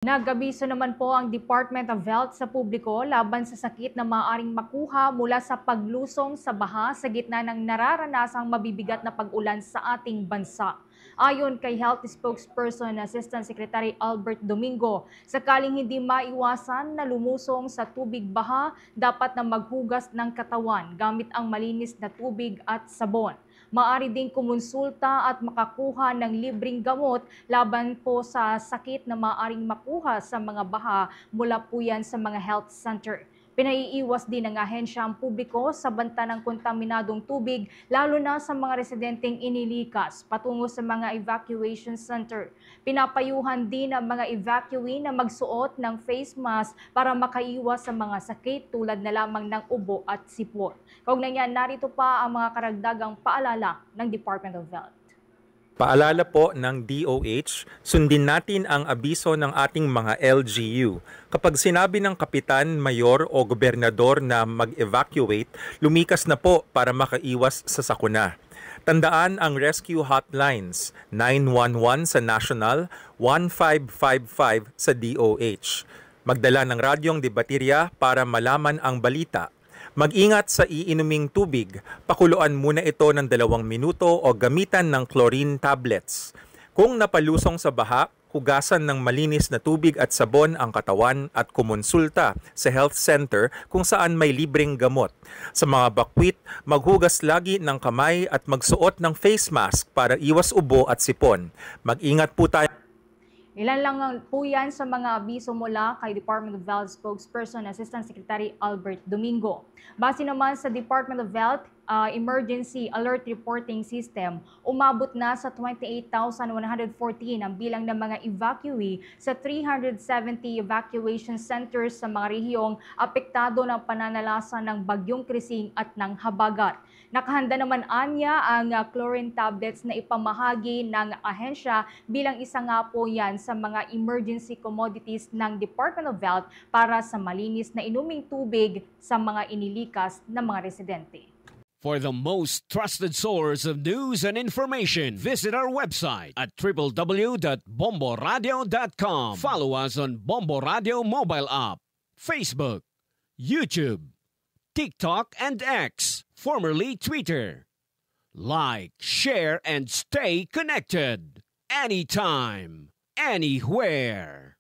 Nag-abiso naman po ang Department of Health sa publiko laban sa sakit na maaaring makuha mula sa paglusong sa baha sa gitna ng nararanasang mabibigat na pag-ulan sa ating bansa. Ayon kay Health Spokesperson Assistant Secretary Albert Domingo, sakaling hindi maiwasan na lumusong sa tubig baha, dapat na maghugas ng katawan gamit ang malinis na tubig at sabon. Maaari ding kumonsulta at makakuha ng libreng gamot laban po sa sakit na maaaring makuha sa mga baha mula po yan sa mga health center. Pinaiiwas din ng ahensya ang publiko sa banta ng kontaminadong tubig, lalo na sa mga residenteng inilikas patungo sa mga evacuation center. Pinapayuhan din ang mga evacuee na magsuot ng face mask para makaiwas sa mga sakit tulad na lamang ng ubo at sipon. Kaugnay niyan, narito pa ang mga karagdagang paalala ng Department of Health. Paalala po ng DOH, sundin natin ang abiso ng ating mga LGU. Kapag sinabi ng kapitan, mayor o gobernador na mag-evacuate, lumikas na po para makaiwas sa sakuna. Tandaan ang rescue hotlines, 911 sa national, 1555 sa DOH. Magdala ng radyong debaterya para malaman ang balita. Mag-ingat sa iinuming tubig. Pakuluan muna ito ng 2 minuto o gamitan ng chlorine tablets. Kung napalusong sa baha, hugasan ng malinis na tubig at sabon ang katawan at kumonsulta sa health center kung saan may libreng gamot. Sa mga bakwit, maghugas lagi ng kamay at magsuot ng face mask para iwas ubo at sipon. Mag-ingat po tayo. Ilan lang po yan sa mga abiso mula kay Department of Health Spokesperson Assistant Secretary Albert Domingo. Base naman sa Department of Health Emergency Alert Reporting System, umabot na sa 28,114 ang bilang ng mga evacuee sa 370 evacuation centers sa mga rehiyong apektado ng pananalasa ng Bagyong Krising at ng Habagat. Nakahanda naman anya ang chlorine tablets na ipamahagi ng ahensya bilang isa nga po yan sa mga emergency commodities ng Department of Health para sa malinis na inuming tubig sa mga inilikas na mga residente. For the most trusted source of news and information, visit our website at www.bomboradio.com. Follow us on Bombo Radio mobile app, Facebook, YouTube, TikTok, and X, formerly Twitter. Like, share, and stay connected. Anytime, anywhere.